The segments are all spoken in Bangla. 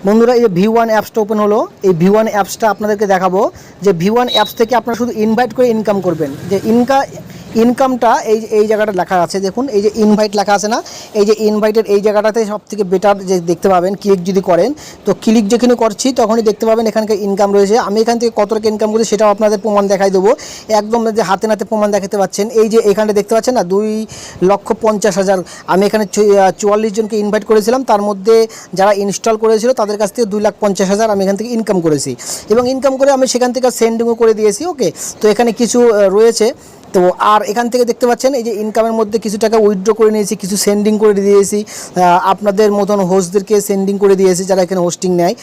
বন্ধুরা এই যে V1 অ্যাপসটা ওপেন হলো। এই V1 অ্যাপসটা আপনাদেরকে দেখাবো যে V1 অ্যাপস থেকে আপনারা শুধু ইনভাইট করে ইনকাম করবেন। যে ইনকামটা এই জায়গাটা লেখা আছে, দেখুন এই যে ইনভাইট লেখা আছে না, এই যে ইনভাইটের এই জায়গাটাতে সবথেকে বেটার যে দেখতে পাবেন। ক্লিক যদি করেন তো ক্লিক যেখানে করছি তখনই দেখতে পাবেন এখানকার ইনকাম রয়েছে। আমি এখান থেকে কত টাকা ইনকাম করি সেটাও আপনাদের প্রমাণ দেখাই দেবো, একদম যে হাতে নাতে প্রমাণ দেখাতে পাচ্ছেন। এই যে এখানে দেখতে পাচ্ছেন না 2,50,000। আমি এখানে 44 জনকে ইনভাইট করেছিলাম, তার মধ্যে যারা ইনস্টল করেছিল তাদের কাছ থেকে 2,50,000 আমি এখান থেকে ইনকাম করেছি। এবং ইনকাম করে আমি সেখান থেকে সেন্ডিংও করে দিয়েছি। ওকে, তো এখানে কিছু রয়েছে। তো আর এখান থেকে দেখতে পাচ্ছেন এই যে ইনকামের মধ্যে কিছু টাকা উইথড্র করে নিয়েছি, কিছু সেন্ডিং করে দিয়েছি, আপনাদের মতন হোস্টদেরকে সেন্ডিং করে দিয়েছি যারা এখানে হোস্টিং নেয়।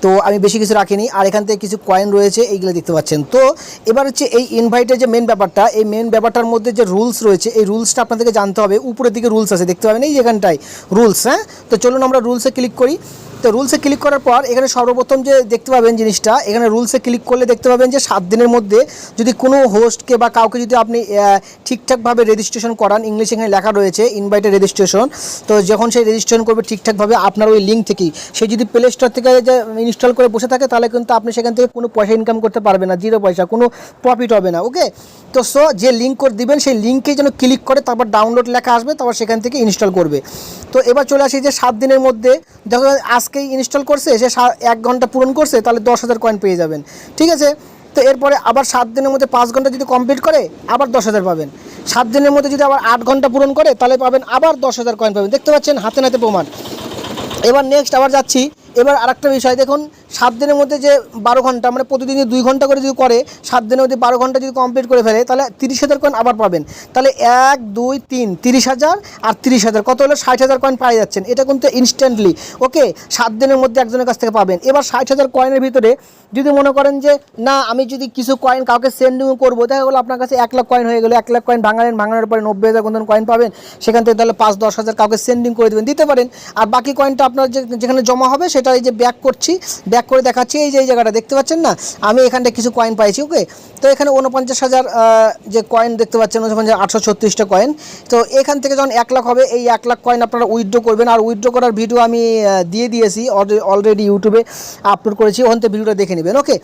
তো আমি বেশি কিছু রাখিনি। আর এখান থেকে কিছু কয়েন রয়েছে, এইগুলো দেখতে পাচ্ছেন। তো এবার হচ্ছে এই ইনভাইটের যে মেন ব্যাপারটা, এই মেন ব্যাপারটার মধ্যে যে রুলস রয়েছে, এই রুলসটা আপনাদেরকে জানতে হবে। উপরের দিকে রুলস আছে, দেখতে পাবেন এই যেখানটায় রুলস। হ্যাঁ, তো চলুন আমরা রুলসে ক্লিক করি। তো রুলসে ক্লিক করার পর এখানে সর্বপ্রথম যে দেখতে পাবেন জিনিসটা, এখানে রুলসে ক্লিক করলে দেখতে পাবেন যে 7 দিনের মধ্যে যদি কোনো হোস্টকে বা কাউকে যদি আপনি ঠিকঠাকভাবে রেজিস্ট্রেশন করান, ইংলিশে এখানে লেখা রয়েছে ইনভাইটেড রেজিস্ট্রেশন। তো যখন সেই রেজিস্ট্রেশন করবে ঠিকঠাকভাবে আপনার ওই লিঙ্ক থেকেই, সে যদি প্লে স্টোর থেকে যে ইনস্টল করে বসে থাকে তাহলে কিন্তু আপনি সেখান থেকে কোনো পয়সা ইনকাম করতে পারবেন না, 0 পয়সা, কোনো প্রফিট হবে না। ওকে, তো যে লিঙ্ক করে দিবেন সেই লিঙ্কে যেন ক্লিক করে তারপর ডাউনলোড লেখা আসবে, তারপর সেখান থেকে ইনস্টল করবে। তো এবার চলে আসি যে 7 দিনের মধ্যে, দেখো আজকেই ইনস্টল করছে, সে 1 ঘন্টা পূরণ করছে, তাহলে 10,000 কয়েন পেয়ে যাবেন। ঠিক আছে, তো এরপরে আবার 7 দিনের মধ্যে 5 ঘন্টা যদি কমপ্লিট করে আবার 10,000 পাবেন। 7 দিনের মধ্যে যদি আবার 8 ঘন্টা পূরণ করে তাহলে পাবেন আবার 10,000 কয়েন পাবেন। দেখতে পাচ্ছেন হাতে নাতে প্রমাণ। এবার নেক্সট আবার যাচ্ছি। এবার আরেকটা বিষয় দেখুন, 7 দিনের মধ্যে যে 12 ঘন্টা, মানে প্রতিদিনই 2 ঘন্টা করে যদি করে, 7 দিনের মধ্যে 12 ঘন্টা যদি কমপ্লিট করে ফেলে তাহলে 30,000 কয়েন আবার পাবেন। তাহলে 1 2 3 30,000 আর 30,000 কত হলো 60,000 কয়েন পাই যাচ্ছেন। এটা কিন্তু ইনস্ট্যান্টলি। ওকে, 7 দিনের মধ্যে একজনের কাছ থেকে পাবেন। এবার 60,000 কয়েনের ভিতরে যদি মনে করেন যে না আমি যদি কিছু কয়েন কাউকে সেন্ডিং করবো, দেখা গেলো আপনার কাছে 1 লাখ কয়েন হয়ে গেলো, 1 লাখ কয়েন ভাঙানোর পরে 90,000 কোন কয়েন পাবেন। সেখান থেকে তাহলে 5-10,000 কাউকে সেন্ডিং করে দেবেন, দিতে পারেন। আর বাকি কয়েনটা আপনার যেখানে জমা হবে সেটা এই যে ব্যাক করছি, ব্যাক করে দেখাচ্ছি। এই যে এই জায়গাটা দেখতে পাচ্ছেন না, আমি এখানটা কিছু কয়েন পাইছি। ওকে, তো এখানে 49,000 যে কয়েন দেখতে পাচ্ছেন, 49,836টা কয়েন। তো এখান থেকে যখন 1 লাখ হবে, এই 1 লাখ কয়েন আপনারা উইথড্র করবেন। আর উইথড্র করার ভিডিও আমি দিয়ে দিয়েছি অলরেডি, ইউটিউবে আপলোড করেছি, ওখান থেকে ভিডিওটা দেখে নেবেন। ওকে,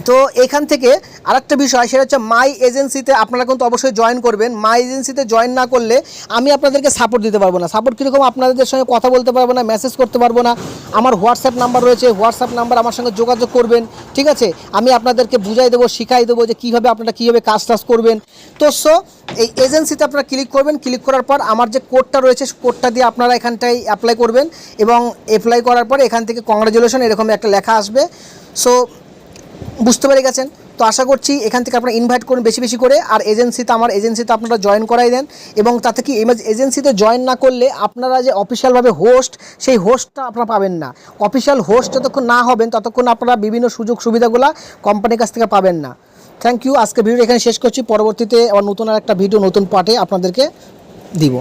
তো এখান থেকে আরেকটা বিষয়, সেটা হচ্ছে মাই এজেন্সিতে আপনারা কিন্তু অবশ্যই জয়েন করবেন। মাই এজেন্সিতে জয়েন না করলে আমি আপনাদেরকে সাপোর্ট দিতে পারবো না। সাপোর্ট কীরকম, আপনাদের সঙ্গে কথা বলতে পারবো না, মেসেজ করতে পারবো না। আমার হোয়াটসঅ্যাপ নাম্বার রয়েছে, হোয়াটসঅ্যাপ নাম্বার আমার সঙ্গে যোগাযোগ করবেন। ঠিক আছে, আমি আপনাদেরকে বুঝাই দেবো, শিখাই দেবো যে কীভাবে আপনারা কীভাবে কাজ করবেন। তো এই এজেন্সিতে আপনারা ক্লিক করবেন। ক্লিক করার পর আমার যে কোডটা রয়েছে, কোডটা দিয়ে আপনারা এখানটায় অ্যাপ্লাই করবেন। এবং অ্যাপ্লাই করার পর এখান থেকে কংগ্রাচুলেশন এরকম একটা লেখা আসবে। বুঝতে পেরে গেছেন তো, আশা করছি। এখান থেকে আপনারা ইনভাইট করুন বেশি বেশি করে। আর আমার এজেন্সিতে আপনারা জয়েন করাই দেন। এবং তাতে কি এজেন্সিতে জয়েন না করলে আপনারা যে অফিসিয়ালভাবে হোস্ট, সেই হোস্টটা আপনারা পাবেন না। অফিসিয়াল হোস্ট যতক্ষণ না হবেন ততক্ষণ আপনারা বিভিন্ন সুযোগ সুবিধাগুলো কোম্পানির কাছ থেকে পাবেন না। Thank you. আজকে ভিডিও এখানে শেষ করছি। পরবর্তীতে আবার নতুন আর একটা ভিডিও নতুন পার্টে আপনাদেরকে দিব।